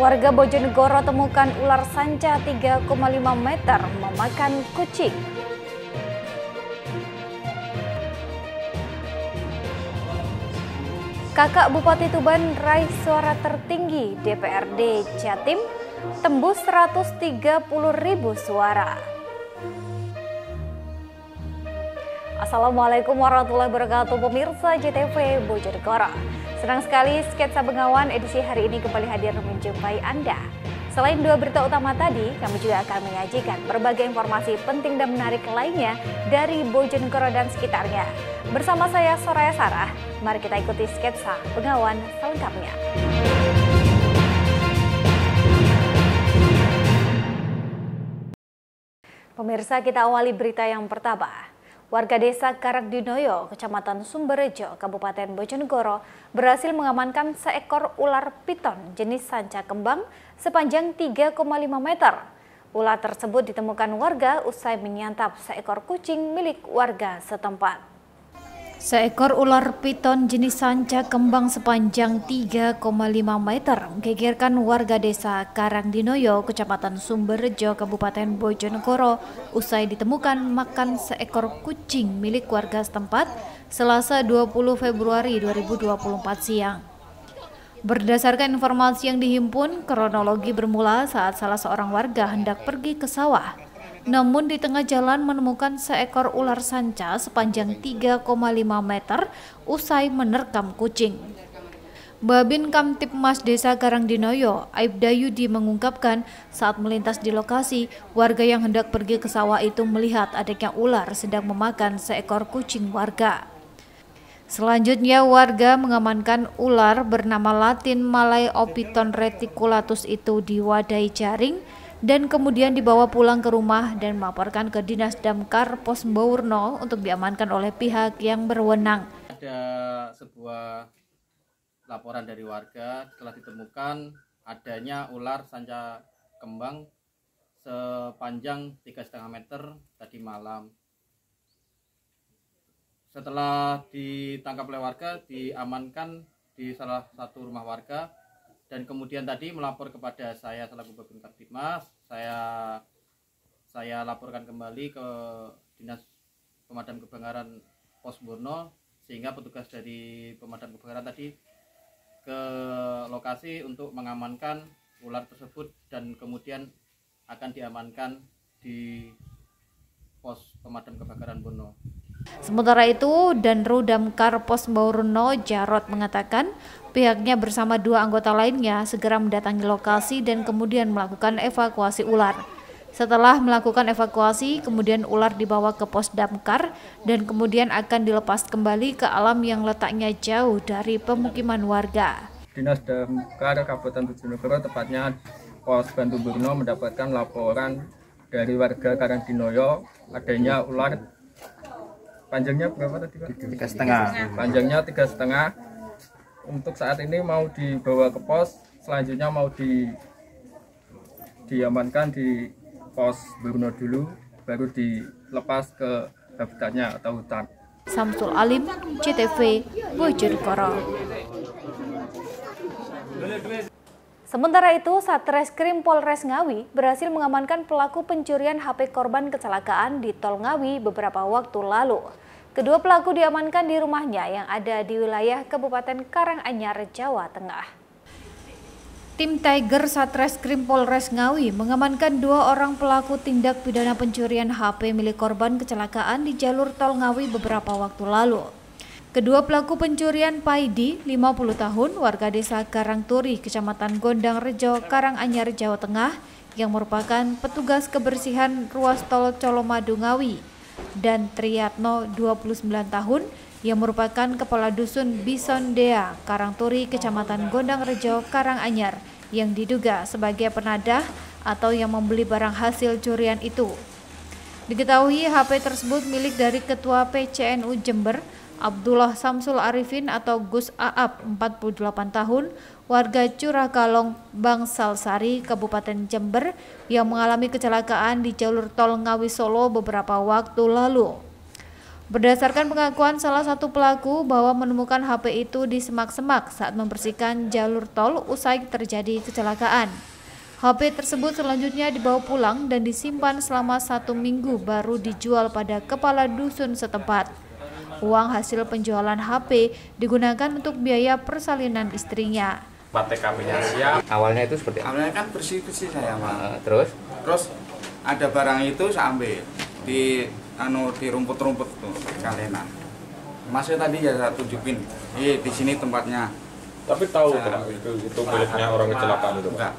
Warga Bojonegoro temukan ular sanca 3,5 meter memakan kucing. Kakak Bupati Tuban raih suara tertinggi DPRD Jatim, tembus 130.000 suara. Assalamualaikum warahmatullahi wabarakatuh, pemirsa JTV Bojonegoro. Senang sekali Sketsa Bengawan edisi hari ini kembali hadir menjumpai Anda. Selain dua berita utama tadi, kami juga akan menyajikan berbagai informasi penting dan menarik lainnya dari Bojonegoro dan sekitarnya. Bersama saya Soraya Sarah, mari kita ikuti Sketsa Bengawan selengkapnya. Pemirsa, kita awali berita yang pertama. Warga desa Karangdinoyo, Kecamatan Sumberjo, Kabupaten Bojonegoro berhasil mengamankan seekor ular piton jenis sanca kembang sepanjang 3,5 meter. Ular tersebut ditemukan warga usai menyantap seekor kucing milik warga setempat. Seekor ular piton jenis sanca kembang sepanjang 3,5 meter menggegerkan warga desa Karangdinoyo, Kecamatan Sumberjo, Kabupaten Bojonegoro usai ditemukan makan seekor kucing milik warga setempat Selasa 20 Februari 2024 siang. Berdasarkan informasi yang dihimpun, kronologi bermula saat salah seorang warga hendak pergi ke sawah. Namun di tengah jalan menemukan seekor ular sanca sepanjang 3,5 meter usai menerkam kucing. Babin Kamtibmas Desa Karangdinoyo, Aibda Yudi mengungkapkan saat melintas di lokasi, warga yang hendak pergi ke sawah itu melihat adanya ular sedang memakan seekor kucing warga. Selanjutnya warga mengamankan ular bernama Latin Malaeopiton reticulatus itu diwadahi jaring dan kemudian dibawa pulang ke rumah dan melaporkan ke Dinas Damkar Pos Mbaurno untuk diamankan oleh pihak yang berwenang. Ada sebuah laporan dari warga telah ditemukan adanya ular sanca kembang sepanjang 3,5 meter tadi malam. Setelah ditangkap oleh warga, diamankan di salah satu rumah warga. Dan kemudian tadi melapor kepada saya selaku Babin Kamtibmas, saya laporkan kembali ke Dinas Pemadam Kebakaran Pos Mbaurno, sehingga petugas dari pemadam kebakaran tadi ke lokasi untuk mengamankan ular tersebut dan kemudian akan diamankan di Pos Pemadam Kebakaran Mbaurno. Sementara itu, Danru Damkar Pos Mbaurno Jarot mengatakan pihaknya bersama dua anggota lainnya segera mendatangi lokasi dan kemudian melakukan evakuasi ular. Setelah melakukan evakuasi, kemudian ular dibawa ke pos damkar dan kemudian akan dilepas kembali ke alam yang letaknya jauh dari pemukiman warga. Dinas Damkar Kabupaten Bojonegoro, tepatnya Pos Bantu Mbaurno, mendapatkan laporan dari warga Karangdinoyo adanya ular panjangnya berapa tadi Pak? 3,5. Panjangnya 3,5. Untuk saat ini mau dibawa ke pos, selanjutnya mau diamankan di Pos Mbaurno dulu, baru dilepas ke habitatnya atau hutan. Samsul Alim, JTV, Bojonegoro. Sementara itu, Satreskrim Polres Ngawi berhasil mengamankan pelaku pencurian HP korban kecelakaan di Tol Ngawi beberapa waktu lalu. Kedua pelaku diamankan di rumahnya yang ada di wilayah Kabupaten Karanganyar, Jawa Tengah. Tim Tiger Satreskrim Polres Ngawi mengamankan dua orang pelaku tindak pidana pencurian HP milik korban kecelakaan di jalur Tol Ngawi beberapa waktu lalu. Kedua pelaku pencurian Paidi, 50 tahun, warga desa Karangturi, Kecamatan Gondang Rejo, Karanganyar, Jawa Tengah, yang merupakan petugas kebersihan ruas tol Colomadu Ngawi, dan Triyatno, 29 tahun, yang merupakan kepala dusun Bisondea, Karangturi, Kecamatan Gondang Rejo, Karanganyar, yang diduga sebagai penadah atau yang membeli barang hasil curian itu. Diketahui HP tersebut milik dari Ketua PCNU Jember, Abdullah Samsul Arifin atau Gus Aap, 48 tahun, warga Curah Kalong, Bangsal Sari, Kabupaten Jember, yang mengalami kecelakaan di jalur tol Ngawi Solo beberapa waktu lalu. Berdasarkan pengakuan salah satu pelaku bahwa menemukan HP itu di semak-semak saat membersihkan jalur tol usai terjadi kecelakaan. HP tersebut selanjutnya dibawa pulang dan disimpan selama 1 minggu baru dijual pada kepala dusun setempat. Uang hasil penjualan HP digunakan untuk biaya persalinan istrinya. TKP-nya siap. Awalnya itu seperti apa? Awalnya kan bersih-bersih saya, Pak. Terus Ada barang itu saya ambil di rumput-rumput tuh kalenan. Masnya tadi ya saya tunjukin. Di sini tempatnya. Tapi tahu Pak, itu miliknya orang kecelakaan itu, Pak? Enggak.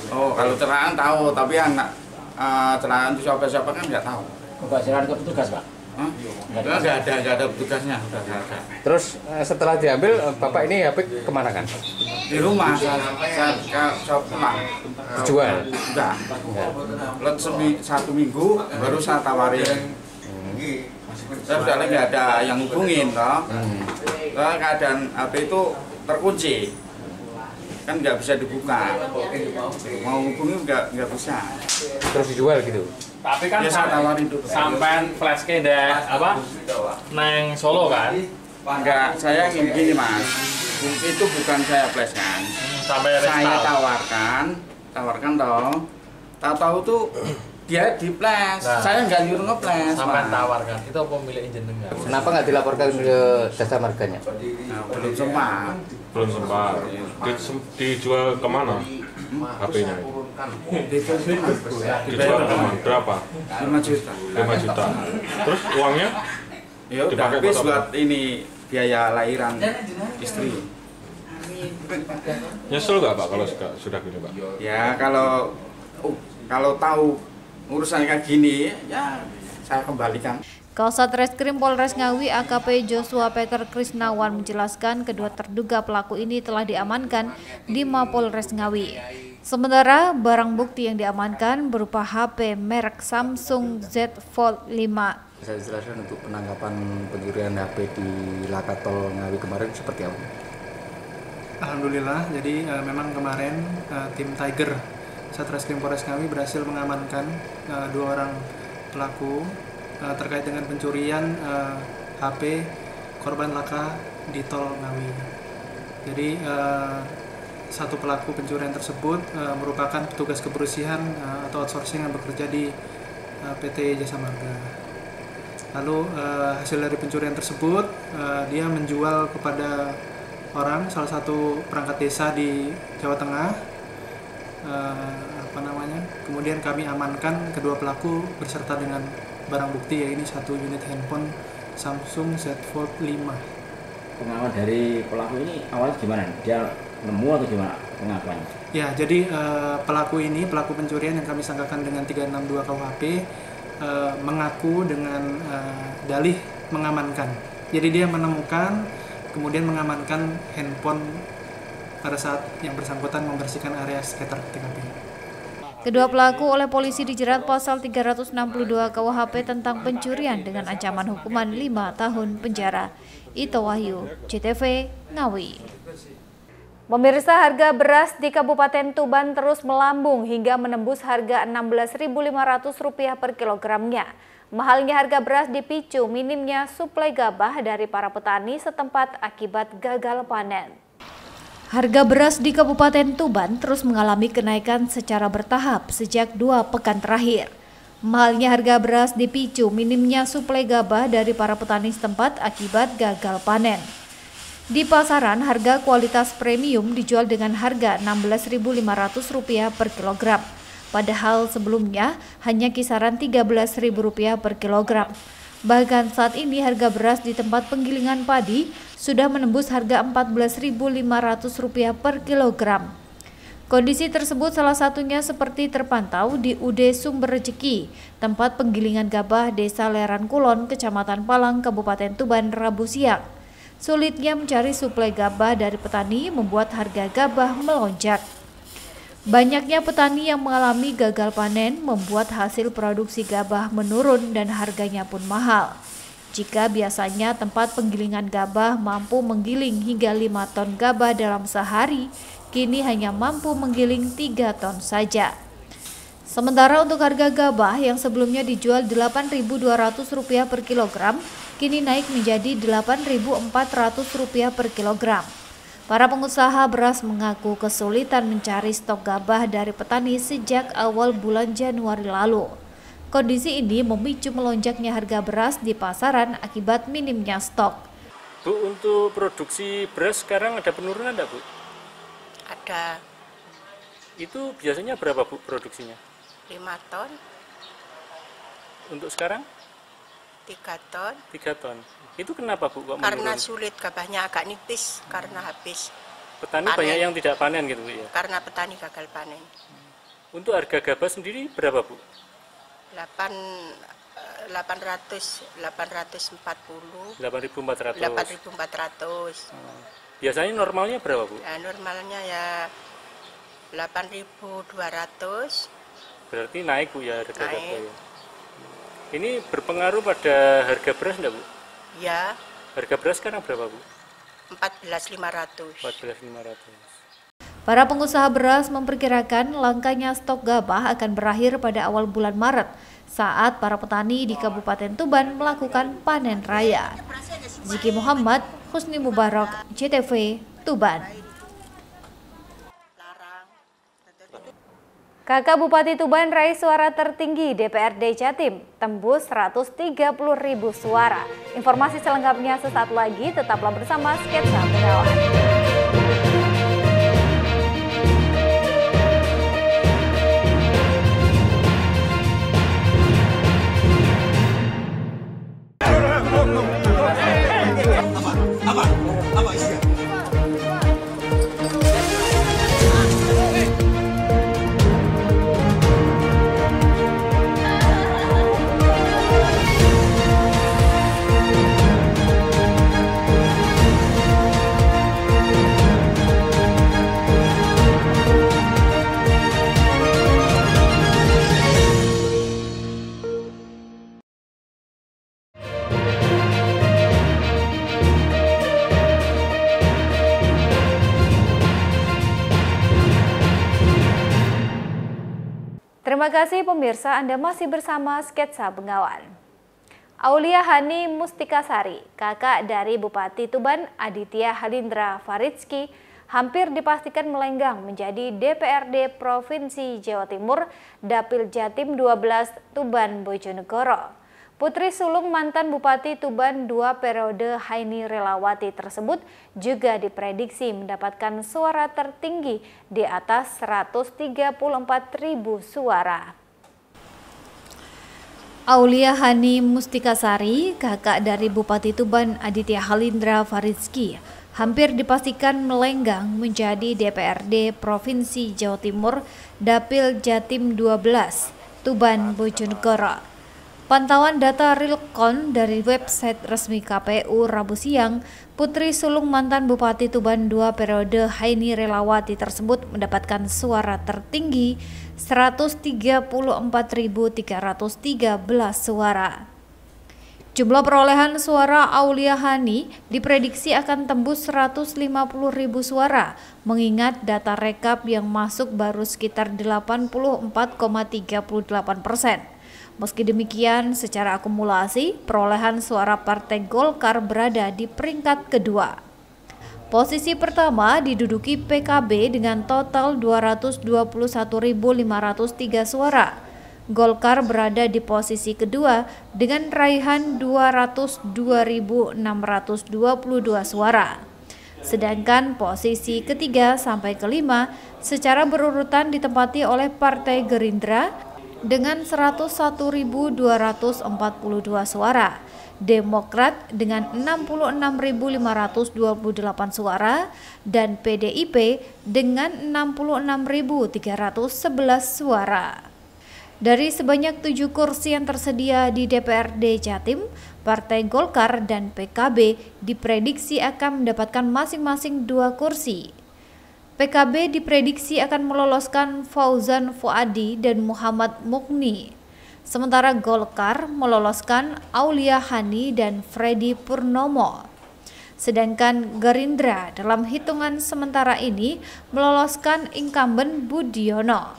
Oh, kalau kecelakaan tahu, tapi anak kecelakaan itu siapa-siapa kan nggak tahu. Bapak silakan ke petugas, Pak. Nggak ada petugasnya, udah nggak ada. Terus setelah diambil, Bapak ini HP kemana kan? Di rumah saya pulang. Dijual? Enggak. Let 1 minggu baru saya tawarin. Saya sudah nggak ada yang hubungin, toh. Keadaan HP itu terkunci, kan nggak bisa dibuka. Mau hubungi nggak bisa. Terus dijual gitu? Tapi kan Ya, saya tawarin dulu. sampean flash ke apa? Neng Solo kan? Enggak, saya ingin begini, Mas. Itu bukan saya flash kan. Sampai Saya restart. tawarkan toh. Tahu tuh dia di flash. Nah. Saya nggak nyuruh nge-flash. Sampean Mas. tawarkan. Itu apa milik jenengan? Kenapa nggak dilaporkan ke jasa marganya? Nah, belum sempat. Belum sempat. Dijual kemana? HP-nya itu? Dijual kemana? Berapa? 5 juta. 5 juta. Terus uangnya? Ya udah Dipakai habis buat apa? buat ini biaya lahiran istri. Nyesel nggak Pak kalau sudah gini Pak? Ya kalau tahu urusan kayak gini ya saya kembalikan. Kasat Reskrim Polres Ngawi AKP Joshua Peter Krisnawan menjelaskan kedua terduga pelaku ini telah diamankan di Mapolres Ngawi. Sementara barang bukti yang diamankan berupa HP merek Samsung Z Fold 5. Saya jelaskan untuk penangkapan pencurian HP di Lakatol Ngawi kemarin seperti apa? Alhamdulillah, jadi memang kemarin tim Tiger Satreskrim Polres Ngawi berhasil mengamankan 2 orang pelaku terkait dengan pencurian HP korban laka di tol Ngawi. Jadi satu pelaku pencurian tersebut merupakan petugas kebersihan atau outsourcing yang bekerja di PT Jasa Marga. Lalu hasil dari pencurian tersebut dia menjual kepada salah satu perangkat desa di Jawa Tengah. Kemudian kami amankan kedua pelaku beserta dengan barang bukti, yaitu 1 unit handphone Samsung Z Fold 5. Pengakuan dari pelaku ini awalnya gimana? Dia nemu atau gimana pengakuannya? Ya, jadi pelaku pencurian yang kami sangkakan dengan 362 KUHP mengaku dengan dalih mengamankan. Jadi dia menemukan, kemudian mengamankan handphone pada saat yang bersangkutan membersihkan area sekitar TKP. Kedua pelaku oleh polisi dijerat pasal 362 KUHP tentang pencurian dengan ancaman hukuman 5 tahun penjara. Ito Wahyu, CTV, Ngawi. Pemirsa, harga beras di Kabupaten Tuban terus melambung hingga menembus harga Rp16.500 per kilogramnya. Mahalnya harga beras dipicu minimnya suplai gabah dari para petani setempat akibat gagal panen. Harga beras di Kabupaten Tuban terus mengalami kenaikan secara bertahap sejak 2 pekan terakhir. Mahalnya harga beras dipicu minimnya suplai gabah dari para petani setempat akibat gagal panen. Di pasaran, harga kualitas premium dijual dengan harga Rp16.500 per kilogram. Padahal sebelumnya hanya kisaran Rp13.000 per kilogram. Bahkan saat ini harga beras di tempat penggilingan padi sudah menembus harga Rp14.500 per kilogram. Kondisi tersebut salah satunya seperti terpantau di UD Sumber Rejeki, tempat penggilingan gabah Desa Leran Kulon, Kecamatan Palang, Kabupaten Tuban, Rabu siang. Sulitnya mencari suplai gabah dari petani membuat harga gabah melonjak. Banyaknya petani yang mengalami gagal panen membuat hasil produksi gabah menurun dan harganya pun mahal. Jika biasanya tempat penggilingan gabah mampu menggiling hingga 5 ton gabah dalam sehari, kini hanya mampu menggiling 3 ton saja. Sementara untuk harga gabah yang sebelumnya dijual Rp8.200 per kilogram, kini naik menjadi Rp8.400 per kilogram. Para pengusaha beras mengaku kesulitan mencari stok gabah dari petani sejak awal bulan Januari lalu. Kondisi ini memicu melonjaknya harga beras di pasaran akibat minimnya stok. Bu, untuk produksi beras sekarang ada penurunan enggak, Bu? Ada. Itu biasanya berapa, Bu, produksinya? 5 ton. Untuk sekarang? 3 ton. 3 ton. Itu kenapa, Bu, kok Karena menurun? sulit, gabahnya agak nipis karena habis Petani panen. banyak yang tidak panen gitu, Bu, ya? Karena petani gagal panen. Untuk harga gabah sendiri berapa, Bu? 840. 8.400. 8.400. Biasanya normalnya berapa, Bu? Nah, normalnya ya 8.200. Berarti naik, Bu, ya harga Naik. gabah ya. Ini berpengaruh pada harga beras enggak, Bu? Ya, Harga beras sekarang berapa, Bu? 14.500. 14.500. Para pengusaha beras memperkirakan langkanya stok gabah akan berakhir pada awal bulan Maret saat para petani di Kabupaten Tuban melakukan panen raya. Ziki Muhammad, Husni Mubarak, JTV, Tuban. Kakak Bupati Tuban raih suara tertinggi DPRD Jatim, tembus 130.000 suara. Informasi selengkapnya sesaat lagi, tetaplah bersama Sketsa Bengawan. Terima kasih pemirsa, Anda masih bersama Sketsa Bengawan. Aulia Hani Mustikasari, kakak dari Bupati Tuban Aditya Halindra Faridski, hampir dipastikan melenggang menjadi DPRD Provinsi Jawa Timur, Dapil Jatim 12 Tuban Bojonegoro. Putri sulung mantan Bupati Tuban 2 periode Haini Relawati tersebut juga diprediksi mendapatkan suara tertinggi di atas 134.000 suara. Aulia Hani Mustikasari, kakak dari Bupati Tuban Aditya Halindra Faridski, hampir dipastikan melenggang menjadi DPRD Provinsi Jawa Timur, Dapil Jatim 12 Tuban Bojonegoro. Pantauan data Realcon dari website resmi KPU Rabu siang, putri sulung mantan Bupati Tuban 2 periode Haini Relawati tersebut mendapatkan suara tertinggi 134.313 suara. Jumlah perolehan suara Aulia Hani diprediksi akan tembus 150.000 suara, mengingat data rekap yang masuk baru sekitar 84,38%. Meski demikian, secara akumulasi, perolehan suara Partai Golkar berada di peringkat kedua. Posisi pertama diduduki PKB dengan total 221.503 suara. Golkar berada di posisi kedua dengan raihan 202.622 suara. Sedangkan posisi ketiga sampai kelima secara berurutan ditempati oleh Partai Gerindra dengan 101.242 suara, Demokrat dengan 66.528 suara, dan PDIP dengan 66.311 suara. Dari sebanyak 7 kursi yang tersedia di DPRD Jatim, Partai Golkar dan PKB diprediksi akan mendapatkan masing-masing 2 kursi. PKB diprediksi akan meloloskan Fauzan Fuadi dan Muhammad Mukni. Sementara Golkar meloloskan Aulia Hani dan Freddy Purnomo. Sedangkan Gerindra dalam hitungan sementara ini meloloskan incumbent Budiono.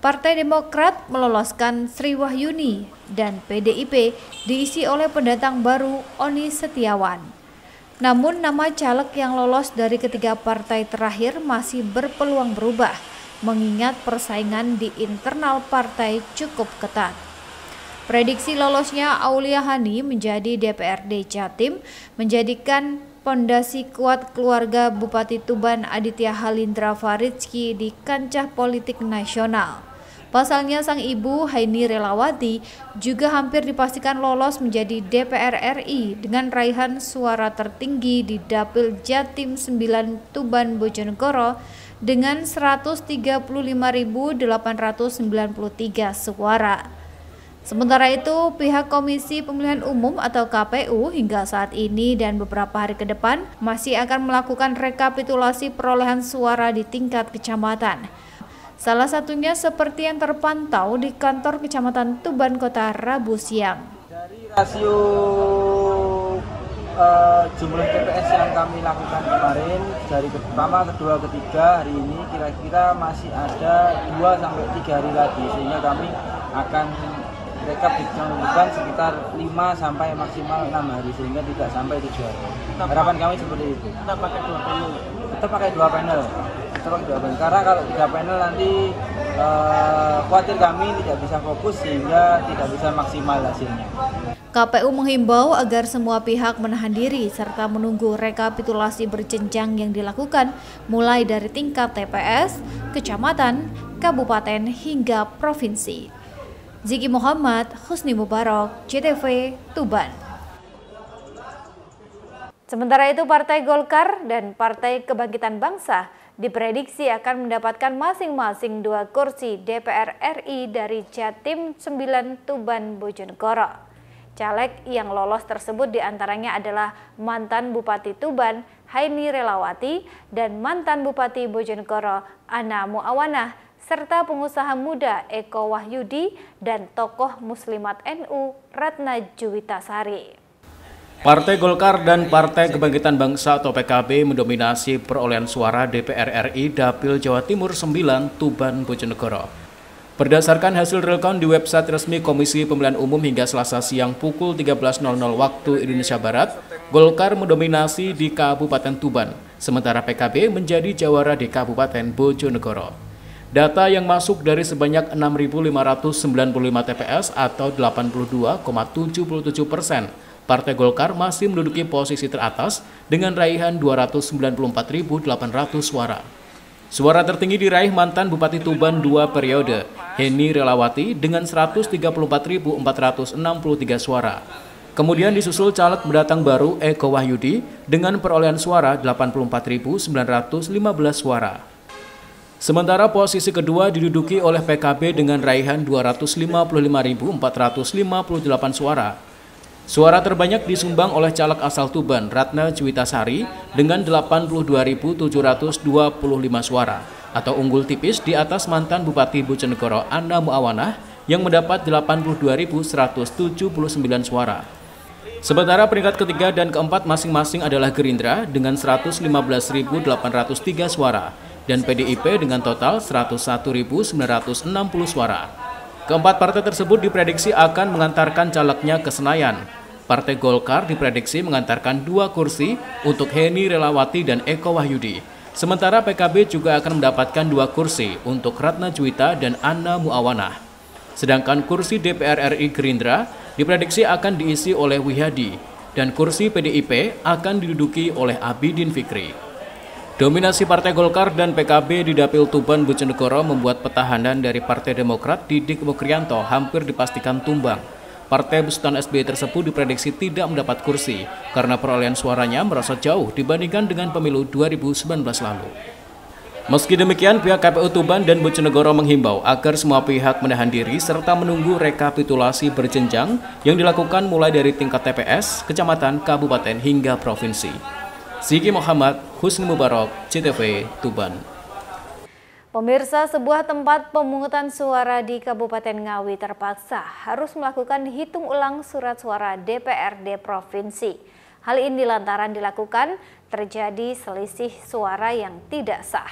Partai Demokrat meloloskan Sri Wahyuni dan PDIP diisi oleh pendatang baru Oni Setiawan. Namun nama caleg yang lolos dari ketiga partai terakhir masih berpeluang berubah, mengingat persaingan di internal partai cukup ketat. Prediksi lolosnya Aulia Hani menjadi DPRD Jatim menjadikan pondasi kuat keluarga Bupati Tuban Aditya Halindra Faridski di kancah politik nasional. Pasalnya sang ibu Haini Relawati juga hampir dipastikan lolos menjadi DPR RI dengan raihan suara tertinggi di Dapil Jatim 9 Tuban Bojonegoro dengan 135.893 suara. Sementara itu, pihak Komisi Pemilihan Umum atau KPU hingga saat ini dan beberapa hari ke depan masih akan melakukan rekapitulasi perolehan suara di tingkat kecamatan. Salah satunya seperti yang terpantau di kantor Kecamatan Tuban Kota Rabu siang. Dari rasio jumlah TPS yang kami lakukan kemarin dari pertama, kedua, ketiga hari ini kira-kira masih ada 2 sampai 3 hari lagi, sehingga kami akan rekap dilakukan sekitar 5 sampai maksimal 6 hari sehingga tidak sampai 7 hari. Harapan kami seperti itu. Kita pakai 2 panel. Kita pakai 2 panel. Karena kalau 3 panel nanti khawatir kami tidak bisa fokus sehingga tidak bisa maksimal hasilnya. KPU menghimbau agar semua pihak menahan diri serta menunggu rekapitulasi berjenjang yang dilakukan mulai dari tingkat TPS, kecamatan, kabupaten hingga provinsi. Ziki Muhammad, Husni Mubarak, JTV, Tuban. Sementara itu Partai Golkar dan Partai Kebangkitan Bangsa diprediksi akan mendapatkan masing-masing 2 kursi DPR RI dari Jatim 9 Tuban Bojonegoro. Caleg yang lolos tersebut diantaranya adalah mantan Bupati Tuban Haini Relawati dan mantan Bupati Bojonegoro Ana Muawanah serta pengusaha muda Eko Wahyudi dan tokoh Muslimat NU Ratna Juwitasari. Partai Golkar dan Partai Kebangkitan Bangsa atau PKB mendominasi perolehan suara DPR RI Dapil Jawa Timur 9 Tuban Bojonegoro. Berdasarkan hasil real count di website resmi Komisi Pemilihan Umum hingga Selasa siang pukul 13.00 waktu Indonesia Barat, Golkar mendominasi di Kabupaten Tuban, sementara PKB menjadi jawara di Kabupaten Bojonegoro. Data yang masuk dari sebanyak 6.595 TPS atau 82,77%, Partai Golkar masih menduduki posisi teratas dengan raihan 294.800 suara. Suara tertinggi diraih mantan Bupati Tuban 2 periode, Haini Relawati dengan 134.463 suara. Kemudian disusul caleg pendatang baru Eko Wahyudi dengan perolehan suara 84.915 suara. Sementara posisi kedua diduduki oleh PKB dengan raihan 255.458 suara. Suara terbanyak disumbang oleh caleg asal Tuban, Ratna Juwitasari, dengan 82.725 suara, atau unggul tipis di atas mantan Bupati Bojonegoro Ana Muawanah yang mendapat 82.179 suara. Sementara peringkat ketiga dan keempat masing-masing adalah Gerindra dengan 115.803 suara, dan PDIP dengan total 101.960 suara. Keempat partai tersebut diprediksi akan mengantarkan calegnya ke Senayan. Partai Golkar diprediksi mengantarkan 2 kursi untuk Haini Relawati dan Eko Wahyudi. Sementara PKB juga akan mendapatkan 2 kursi untuk Ratna Juwita dan Ana Muawanah. Sedangkan kursi DPR RI Gerindra diprediksi akan diisi oleh Wihadi dan kursi PDIP akan diduduki oleh Abidin Fikri. Dominasi Partai Golkar dan PKB di Dapil Tuban Bojonegoro membuat pertahanan dari Partai Demokrat Didik Mukrianto hampir dipastikan tumbang. Partai besutan SBY tersebut diprediksi tidak mendapat kursi karena perolehan suaranya merasa jauh dibandingkan dengan pemilu 2019 lalu. Meski demikian, pihak KPU Tuban dan Bojonegoro menghimbau agar semua pihak menahan diri serta menunggu rekapitulasi berjenjang yang dilakukan mulai dari tingkat TPS, kecamatan, kabupaten hingga provinsi. Ziki Muhammad, Husni Mubarak, JTV, Tuban. Pemirsa, sebuah tempat pemungutan suara di Kabupaten Ngawi terpaksa harus melakukan hitung ulang surat suara DPRD Provinsi. Hal ini lantaran dilakukan terjadi selisih suara yang tidak sah.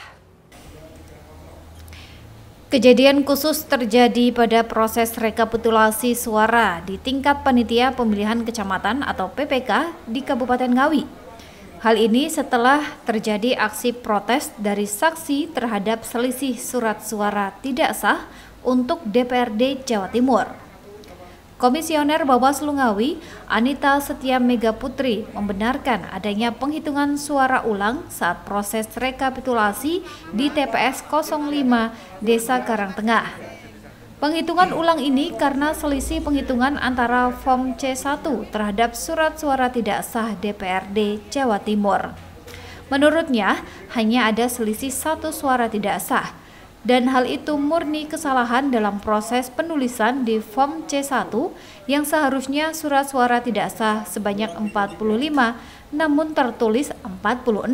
Kejadian khusus terjadi pada proses rekapitulasi suara di tingkat Panitia Pemilihan Kecamatan atau PPK di Kabupaten Ngawi. Hal ini setelah terjadi aksi protes dari saksi terhadap selisih surat suara tidak sah untuk DPRD Jawa Timur. Komisioner Bawaslu Ngawi, Anita Setia Mega Putri, membenarkan adanya penghitungan suara ulang saat proses rekapitulasi di TPS 05 Desa Karangtengah. Penghitungan ulang ini karena selisih penghitungan antara form C1 terhadap surat suara tidak sah DPRD Jawa Timur. Menurutnya, hanya ada selisih 1 suara tidak sah. Dan hal itu murni kesalahan dalam proses penulisan di form C1 yang seharusnya surat suara tidak sah sebanyak 45, namun tertulis 46.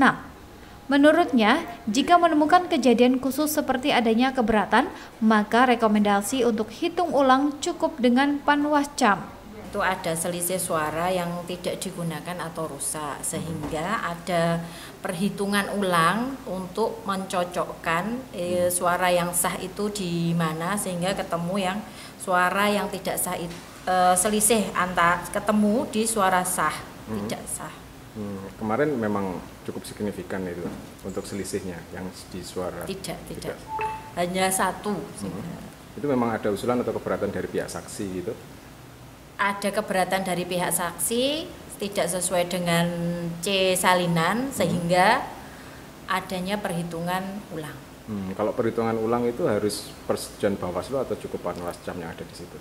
Menurutnya, jika menemukan kejadian khusus seperti adanya keberatan, maka rekomendasi untuk hitung ulang cukup dengan panwascam. Itu ada selisih suara yang tidak digunakan atau rusak, sehingga ada perhitungan ulang untuk mencocokkan suara yang sah itu di mana, sehingga ketemu yang suara yang tidak sah, selisih antara ketemu di suara sah tidak sah. Kemarin memang cukup signifikan itu untuk selisihnya yang di suara. Tidak. Hanya 1. Itu memang ada usulan atau keberatan dari pihak saksi gitu? Ada keberatan dari pihak saksi tidak sesuai dengan C salinan sehingga adanya perhitungan ulang. Kalau perhitungan ulang itu harus persetujuan Bawaslu atau cukup panwascam yang ada di situ?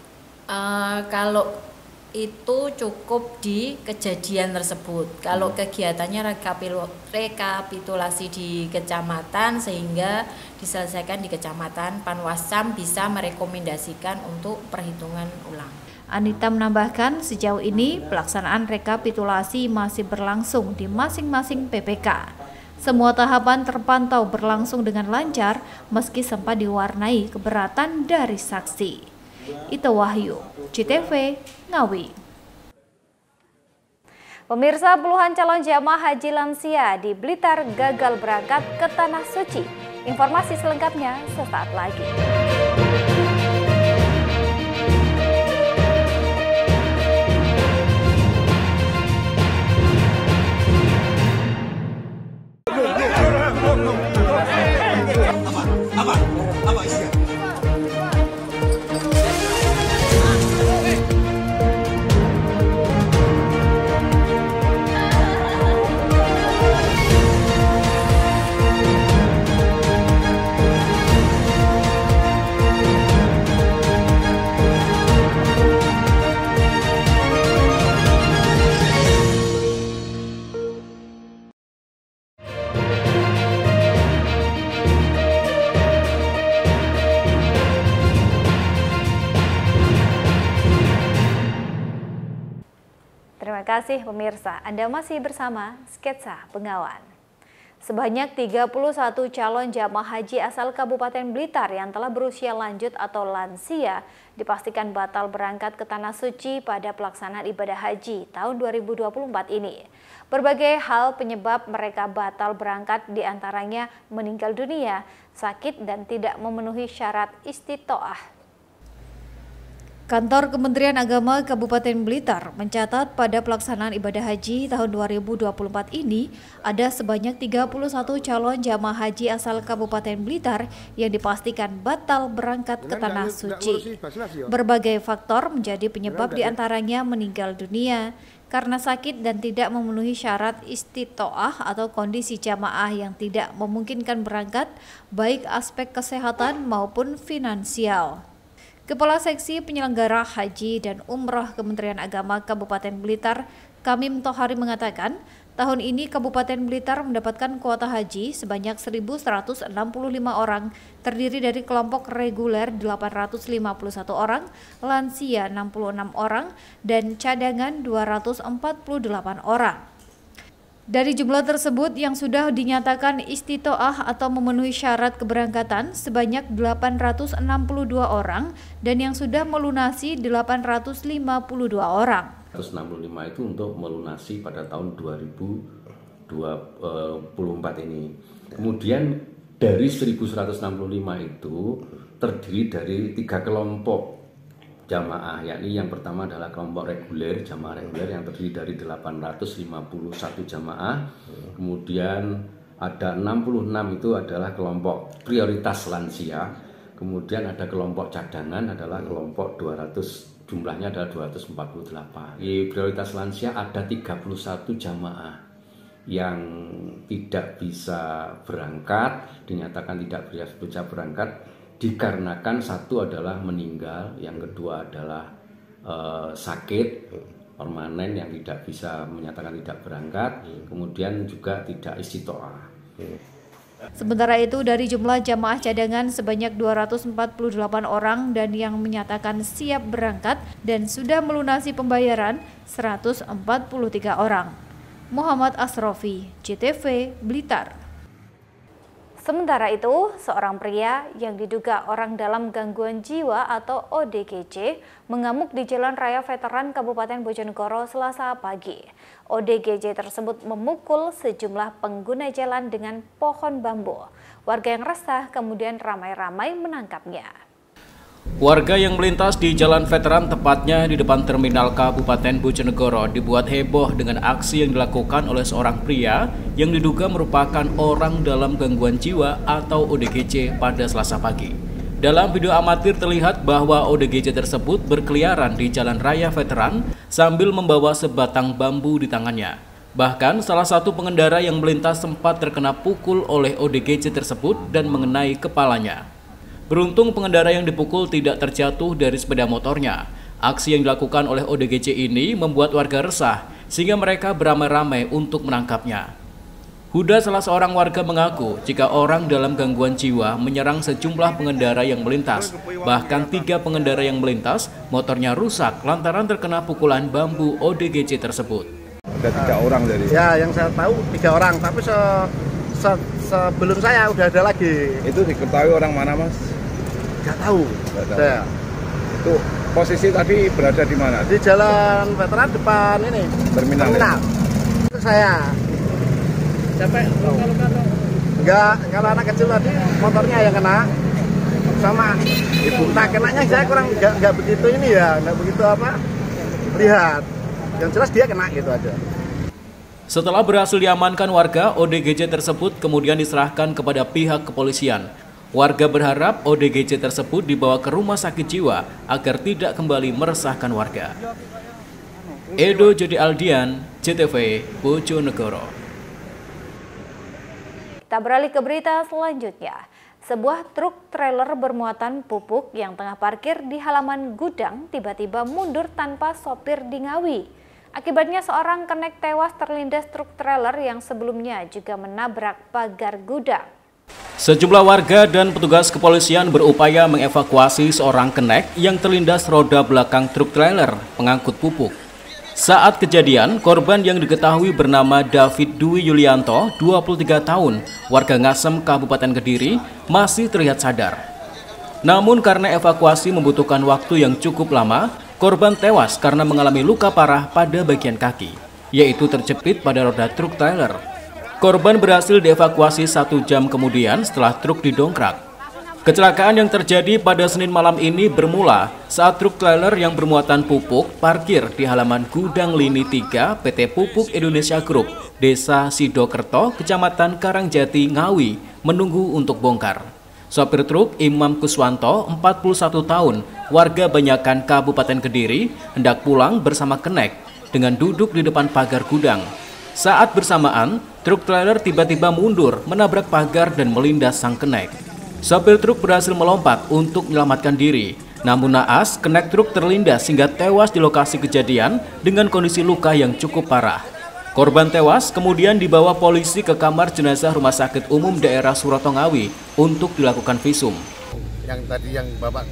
Kalau itu cukup di kejadian tersebut. Kalau kegiatannya rekapitulasi di kecamatan sehingga diselesaikan di kecamatan, panwascam bisa merekomendasikan untuk perhitungan ulang. Anita menambahkan sejauh ini pelaksanaan rekapitulasi masih berlangsung di masing-masing PPK. Semua tahapan terpantau berlangsung dengan lancar meski sempat diwarnai keberatan dari saksi. Ita Wahyu, CTV, Ngawi. Pemirsa, puluhan calon jamaah haji lansia di Blitar gagal berangkat ke Tanah Suci. Informasi selengkapnya sesaat lagi. Apa isinya? Terima kasih pemirsa, Anda masih bersama Sketsa Bengawan. Sebanyak 31 calon jamaah haji asal Kabupaten Blitar yang telah berusia lanjut atau lansia dipastikan batal berangkat ke Tanah Suci pada pelaksanaan ibadah haji tahun 2024 ini. Berbagai hal penyebab mereka batal berangkat, diantaranya meninggal dunia, sakit, dan tidak memenuhi syarat istitoah. Kantor Kementerian Agama Kabupaten Blitar mencatat pada pelaksanaan ibadah haji tahun 2024 ini ada sebanyak 31 calon jamaah haji asal Kabupaten Blitar yang dipastikan batal berangkat ke Tanah Suci. Berbagai faktor menjadi penyebab, diantaranya meninggal dunia karena sakit dan tidak memenuhi syarat istitoah atau kondisi jamaah yang tidak memungkinkan berangkat, baik aspek kesehatan maupun finansial. Kepala Seksi Penyelenggara Haji dan Umrah Kementerian Agama Kabupaten Blitar, Kamim Tohari, mengatakan, tahun ini Kabupaten Blitar mendapatkan kuota haji sebanyak 1.165 orang, terdiri dari kelompok reguler 851 orang, lansia 66 orang, dan cadangan 248 orang. Dari jumlah tersebut, yang sudah dinyatakan istitoah atau memenuhi syarat keberangkatan sebanyak 862 orang dan yang sudah melunasi 852 orang. 165 itu untuk melunasi pada tahun 2024 ini. Kemudian dari 1165 itu terdiri dari 3 kelompok jamaah, yakni yang pertama adalah kelompok reguler, jamaah reguler yang terdiri dari 851 jamaah, kemudian ada 66 itu adalah kelompok prioritas lansia, kemudian ada kelompok cadangan adalah kelompok 200, jumlahnya adalah 248. Di prioritas lansia ada 31 jamaah yang tidak bisa berangkat, dinyatakan tidak bisa berangkat dikarenakan satu adalah meninggal, yang kedua adalah sakit permanen yang tidak bisa menyatakan tidak berangkat, kemudian juga tidak istiqoah. Sementara itu dari jumlah jamaah cadangan sebanyak 248 orang dan yang menyatakan siap berangkat dan sudah melunasi pembayaran 143 orang. Muhammad Asrofi, JTV, Blitar. Sementara itu, seorang pria yang diduga orang dalam gangguan jiwa atau ODGJ mengamuk di Jalan Raya Veteran Kabupaten Bojonegoro Selasa pagi. ODGJ tersebut memukul sejumlah pengguna jalan dengan pohon bambu. Warga yang resah kemudian ramai-ramai menangkapnya. Warga yang melintas di Jalan Veteran, tepatnya di depan terminal Kabupaten Bojonegoro, dibuat heboh dengan aksi yang dilakukan oleh seorang pria yang diduga merupakan orang dalam gangguan jiwa atau ODGJ pada Selasa pagi. Dalam video amatir terlihat bahwa ODGJ tersebut berkeliaran di Jalan Raya Veteran sambil membawa sebatang bambu di tangannya. Bahkan salah satu pengendara yang melintas sempat terkena pukul oleh ODGJ tersebut dan mengenai kepalanya. Beruntung pengendara yang dipukul tidak terjatuh dari sepeda motornya. Aksi yang dilakukan oleh ODGJ ini membuat warga resah sehingga mereka beramai-ramai untuk menangkapnya. Huda, salah seorang warga, mengaku jika orang dalam gangguan jiwa menyerang sejumlah pengendara yang melintas. Bahkan 3 pengendara yang melintas, motornya rusak lantaran terkena pukulan bambu ODGJ tersebut. Ada 3 orang dari? Ya, yang saya tahu 3 orang, tapi sebelum saya udah ada lagi. Itu diketahui orang mana, Mas? Nggak tahu. Saya. Itu posisi tadi berada di mana? Di Jalan Veteran depan ini. Terminal. Itu saya. Capek? Enggak, kalau anak kecil tadi motornya yang kena. Sama ibu. Nah, kenanya saya kurang nggak begitu ini ya, nggak begitu lihat. Yang jelas dia kena gitu aja. Setelah berhasil diamankan warga, ODGJ tersebut kemudian diserahkan kepada pihak kepolisian. Warga berharap ODGJ tersebut dibawa ke rumah sakit jiwa agar tidak kembali meresahkan warga. Edo Jody Aldian, JTV, Bojonegoro. Kita beralih ke berita selanjutnya. Sebuah truk trailer bermuatan pupuk yang tengah parkir di halaman gudang tiba-tiba mundur tanpa sopir di Ngawi. Akibatnya seorang kenek tewas terlindas truk trailer yang sebelumnya juga menabrak pagar gudang. Sejumlah warga dan petugas kepolisian berupaya mengevakuasi seorang kenek yang terlindas roda belakang truk trailer pengangkut pupuk. Saat kejadian, korban yang diketahui bernama David Dwi Yulianto, 23 tahun, warga Ngasem, Kabupaten Kediri, masih terlihat sadar. Namun karena evakuasi membutuhkan waktu yang cukup lama, korban tewas karena mengalami luka parah pada bagian kaki, yaitu terjepit pada roda truk trailer. Korban berhasil dievakuasi 1 jam kemudian setelah truk didongkrak. Kecelakaan yang terjadi pada Senin malam ini bermula saat truk trailer yang bermuatan pupuk parkir di halaman gudang Lini 3 PT Pupuk Indonesia Group, Desa Sidokerto, Kecamatan Karangjati, Ngawi, menunggu untuk bongkar. Sopir truk Imam Kuswanto, 41 tahun, warga Banyakan, Kabupaten Kediri, hendak pulang bersama kenek dengan duduk di depan pagar gudang. Saat bersamaan, truk trailer tiba-tiba mundur, menabrak pagar dan melindas sang kenek. Sopir truk berhasil melompat untuk menyelamatkan diri. Namun naas, kenek truk terlindas hingga tewas di lokasi kejadian dengan kondisi luka yang cukup parah. Korban tewas kemudian dibawa polisi ke kamar jenazah Rumah Sakit Umum Daerah Suroto Ngawi untuk dilakukan visum. Yang tadi yang bapak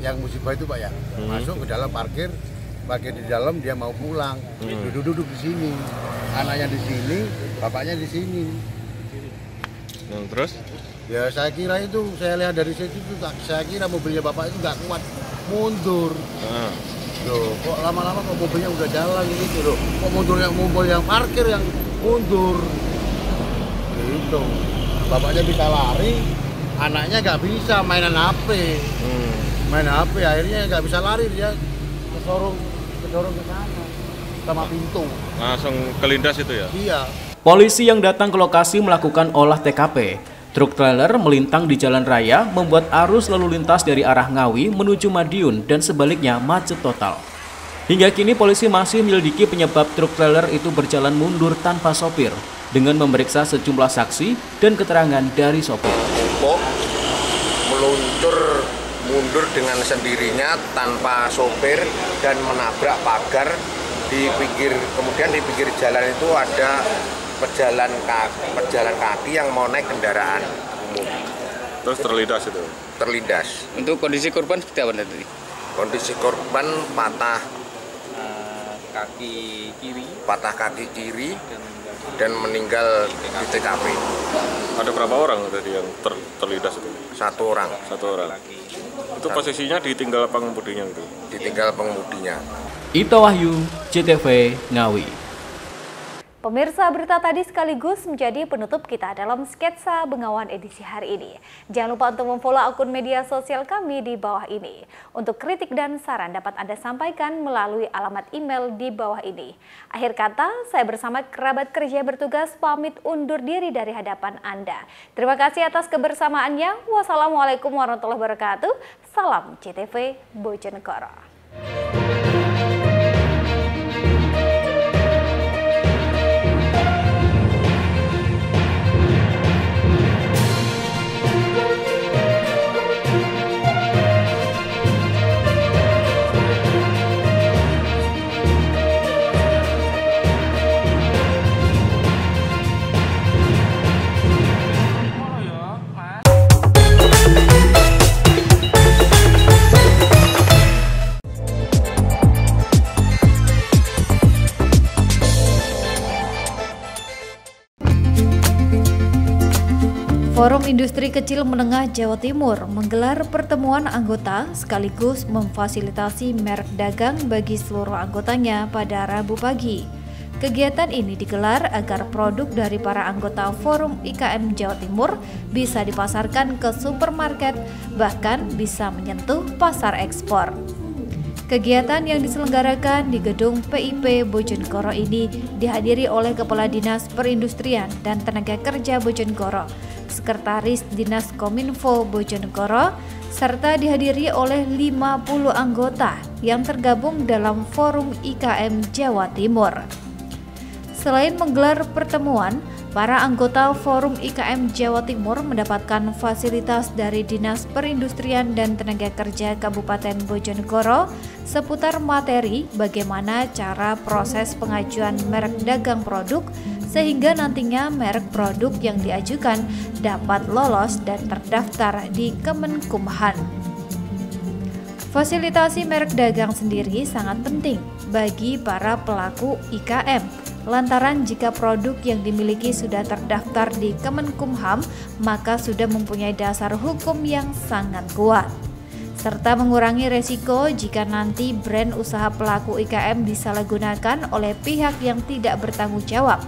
yang musibah itu Pak ya, masuk ke dalam parkir di dalam, dia mau pulang, duduk di sini, anaknya di sini, bapaknya di sini. Terus? Ya saya kira itu, saya lihat dari situ tuh, saya kira mobilnya bapak itu nggak kuat, mundur. Loh, kok lama-lama kok mobilnya udah jalan gitu loh, kok mundurnya mobil yang parkir yang mundur. Gitu. Bapaknya bisa lari, anaknya nggak bisa mainan HP. Main HP akhirnya nggak bisa lari, dia kedorong ke sana sama pintu. Langsung kelindas itu ya? Iya. Polisi yang datang ke lokasi melakukan olah TKP. Truk trailer melintang di jalan raya membuat arus lalu lintas dari arah Ngawi menuju Madiun dan sebaliknya macet total. Hingga kini polisi masih menyelidiki penyebab truk trailer itu berjalan mundur tanpa sopir dengan memeriksa sejumlah saksi dan keterangan dari sopir. Meluncur mundur dengan sendirinya tanpa sopir dan menabrak pagar kemudian di pinggir jalan itu ada pejalan kaki yang mau naik kendaraan umum. Terus terlindas itu? Terlindas. Untuk kondisi korban seperti apa tadi? Kondisi korban patah kaki kiri dan meninggal di TKP. Ada berapa orang tadi yang terlindas itu? Satu orang. Itu posisinya ditinggal pengemudinya itu? Ditinggal pengemudinya. Ito Wahyu, CTV Ngawi. Pemirsa, berita tadi sekaligus menjadi penutup kita dalam sketsa Bengawan edisi hari ini. Jangan lupa untuk memfollow akun media sosial kami di bawah ini. Untuk kritik dan saran dapat Anda sampaikan melalui alamat email di bawah ini. Akhir kata, saya bersama kerabat kerja bertugas pamit undur diri dari hadapan Anda. Terima kasih atas kebersamaannya. Wassalamualaikum warahmatullahi wabarakatuh. Salam CTV Bojonegoro. Forum Industri Kecil Menengah Jawa Timur menggelar pertemuan anggota sekaligus memfasilitasi merek dagang bagi seluruh anggotanya pada Rabu pagi. Kegiatan ini digelar agar produk dari para anggota Forum IKM Jawa Timur bisa dipasarkan ke supermarket, bahkan bisa menyentuh pasar ekspor. Kegiatan yang diselenggarakan di gedung PIP Bojonegoro ini dihadiri oleh Kepala Dinas Perindustrian dan Tenaga Kerja Bojonegoro, Sekretaris Dinas Kominfo Bojonegoro, serta dihadiri oleh 50 anggota yang tergabung dalam Forum IKM Jawa Timur. Selain menggelar pertemuan, para anggota Forum IKM Jawa Timur mendapatkan fasilitas dari Dinas Perindustrian dan Tenaga Kerja Kabupaten Bojonegoro seputar materi bagaimana cara proses pengajuan merek dagang produk sehingga nantinya merek produk yang diajukan dapat lolos dan terdaftar di Kemenkumham. Fasilitasi merek dagang sendiri sangat penting bagi para pelaku IKM. Lantaran jika produk yang dimiliki sudah terdaftar di Kemenkumham, maka sudah mempunyai dasar hukum yang sangat kuat. Serta mengurangi resiko jika nanti brand usaha pelaku IKM disalahgunakan oleh pihak yang tidak bertanggung jawab,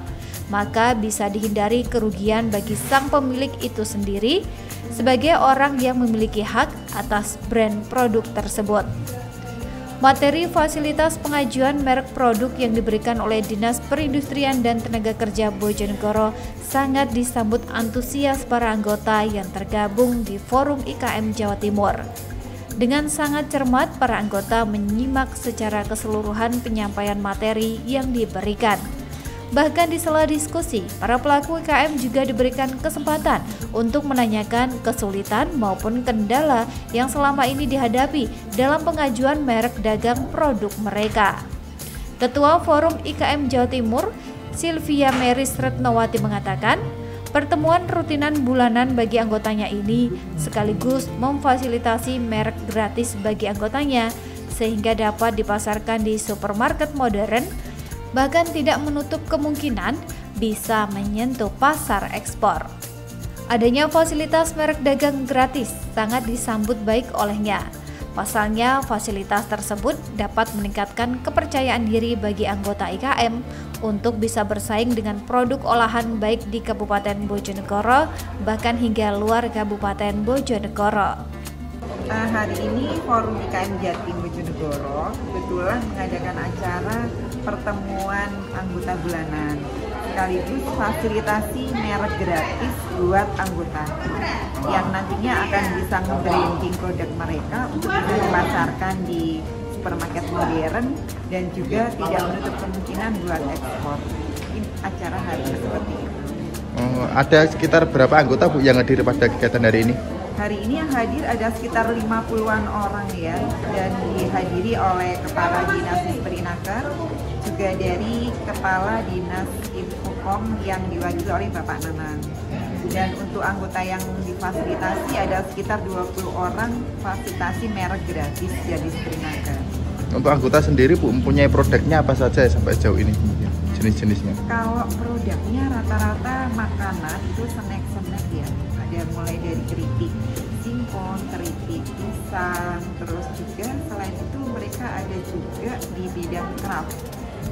maka bisa dihindari kerugian bagi sang pemilik itu sendiri sebagai orang yang memiliki hak atas brand produk tersebut. Materi fasilitas pengajuan merek produk yang diberikan oleh Dinas Perindustrian dan Tenaga Kerja Bojonegoro sangat disambut antusias para anggota yang tergabung di Forum IKM Jawa Timur. Dengan sangat cermat, para anggota menyimak secara keseluruhan penyampaian materi yang diberikan. Bahkan di sela diskusi, para pelaku IKM juga diberikan kesempatan untuk menanyakan kesulitan maupun kendala yang selama ini dihadapi dalam pengajuan merek dagang produk mereka. Ketua Forum IKM Jawa Timur, Sylvia Meris Retnowati mengatakan, pertemuan rutinan bulanan bagi anggotanya ini sekaligus memfasilitasi merek gratis bagi anggotanya sehingga dapat dipasarkan di supermarket modern, bahkan tidak menutup kemungkinan bisa menyentuh pasar ekspor. Adanya fasilitas merek dagang gratis sangat disambut baik olehnya. Pasalnya, fasilitas tersebut dapat meningkatkan kepercayaan diri bagi anggota IKM untuk bisa bersaing dengan produk olahan baik di Kabupaten Bojonegoro bahkan hingga luar Kabupaten Bojonegoro. Hari ini Forum IKM Jatim Bojonegoro kebetulan mengadakan acara pertemuan anggota bulanan sekaligus fasilitasi merek gratis buat anggota yang nantinya akan bisa nge-branding produk mereka untuk bisa dipasarkan di supermarket modern dan juga tidak menutup kemungkinan buat ekspor. Ini acara hari ini seperti itu. Ada sekitar berapa anggota Bu yang hadir pada kegiatan hari ini? Hari ini yang hadir ada sekitar 50-an orang ya, dan dihadiri oleh Kepala Dinas Disperinaker, juga dari Kepala Dinas Infokom yang diwakili oleh Bapak Nanang. Dan untuk anggota yang difasilitasi ada sekitar 20 orang fasilitasi merek gratis dari Disperinaker. Untuk anggota sendiri Bu, mempunyai produknya apa saja sampai sejauh ini jenis-jenisnya? Kalau produknya rata-rata makanan itu snack-snack ya. Ada mulai dari keripik singkong, keripik pisang, terus juga selain itu mereka ada juga di bidang craft.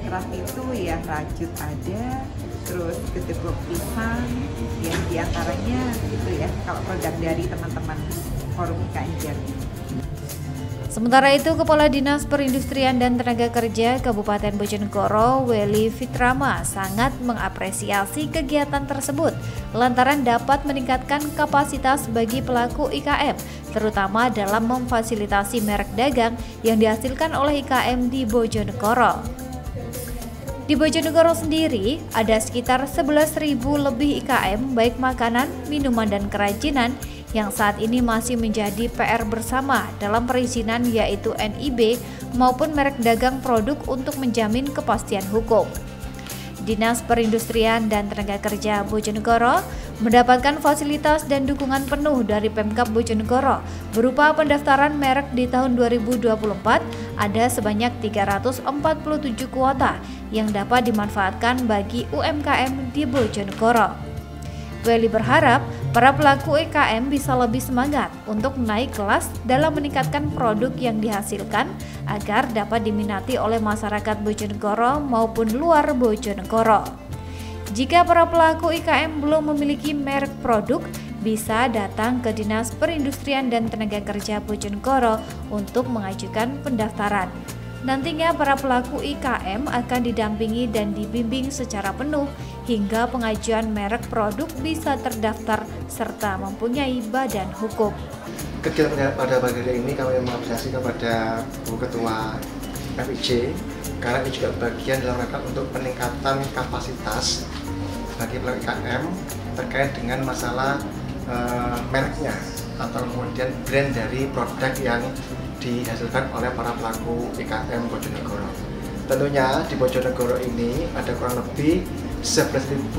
Craft itu ya rajut ada, terus gedebok pisang, yang diantaranya gitu ya kalau produk dari teman-teman Forum IKM Jatim. Sementara itu, Kepala Dinas Perindustrian dan Tenaga Kerja Kabupaten Bojonegoro, Weli Fitrama, sangat mengapresiasi kegiatan tersebut lantaran dapat meningkatkan kapasitas bagi pelaku IKM, terutama dalam memfasilitasi merek dagang yang dihasilkan oleh IKM di Bojonegoro. Di Bojonegoro sendiri, ada sekitar 11.000 lebih IKM, baik makanan, minuman, dan kerajinan, yang saat ini masih menjadi PR bersama dalam perizinan yaitu NIB maupun merek dagang produk untuk menjamin kepastian hukum. Dinas Perindustrian dan Tenaga Kerja Bojonegoro mendapatkan fasilitas dan dukungan penuh dari Pemkab Bojonegoro berupa pendaftaran merek di tahun 2024 ada sebanyak 347 kuota yang dapat dimanfaatkan bagi UMKM di Bojonegoro. Weli berharap para pelaku IKM bisa lebih semangat untuk naik kelas dalam meningkatkan produk yang dihasilkan agar dapat diminati oleh masyarakat Bojonegoro maupun luar Bojonegoro. Jika para pelaku IKM belum memiliki merek produk, bisa datang ke Dinas Perindustrian dan Tenaga Kerja Bojonegoro untuk mengajukan pendaftaran. Nantinya para pelaku IKM akan didampingi dan dibimbing secara penuh hingga pengajuan merek produk bisa terdaftar serta mempunyai badan hukum. Kegiatan pada pagi hari ini kami mengapresiasi kepada Bu Ketua FIJ karena ini juga bagian dalam rangka untuk peningkatan kapasitas bagi pelaku IKM terkait dengan masalah mereknya atau kemudian brand dari produk yang dihasilkan oleh para pelaku IKM Bojonegoro. Tentunya di Bojonegoro ini ada kurang lebih 11.000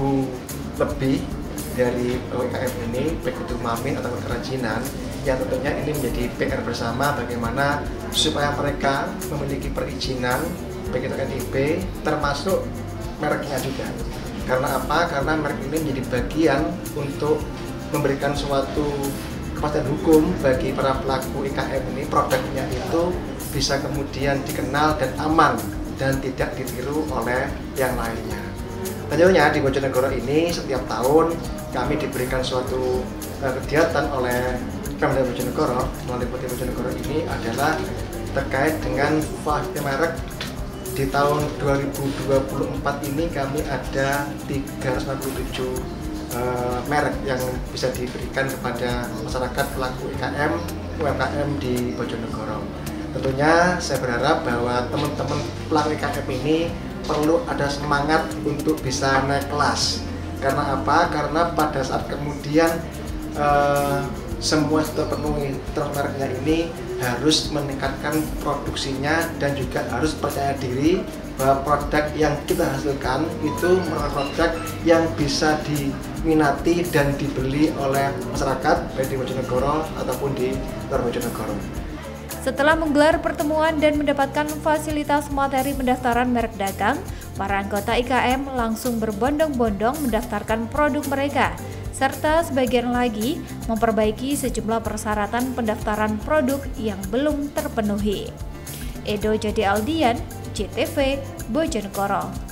lebih dari IKM ini, baik itu mamin atau kerajinan, yang tentunya ini menjadi PR bersama bagaimana supaya mereka memiliki perizinan baik itu NIB termasuk mereknya juga. Karena apa? Karena merek ini menjadi bagian untuk memberikan suatu kepastian hukum bagi para pelaku IKM ini, produknya itu bisa kemudian dikenal dan aman dan tidak ditiru oleh yang lainnya. Tentunya di Bojonegoro ini setiap tahun kami diberikan suatu kegiatan oleh Pemda Bojonegoro melalui Putih Bojonegoro ini adalah terkait dengan merek. Di tahun 2024 ini kami ada 347 merek yang bisa diberikan kepada masyarakat pelaku IKM, UMKM di Bojonegoro. Tentunya saya berharap bahwa teman-teman pelaku IKM ini perlu ada semangat untuk bisa naik kelas. Karena apa? Karena pada saat kemudian semua sudah terpenuhi, terus mereknya ini harus meningkatkan produksinya dan juga harus percaya diri bahwa produk yang kita hasilkan itu merupakan produk yang bisa diminati dan dibeli oleh masyarakat baik di Bojonegoro ataupun di luar Bojonegoro. Setelah menggelar pertemuan dan mendapatkan fasilitas materi pendaftaran merek dagang, para anggota IKM langsung berbondong-bondong mendaftarkan produk mereka. serta sebagian lagi memperbaiki sejumlah persyaratan pendaftaran produk yang belum terpenuhi. Edo Jadi Aldian, JTV, Bojonegoro.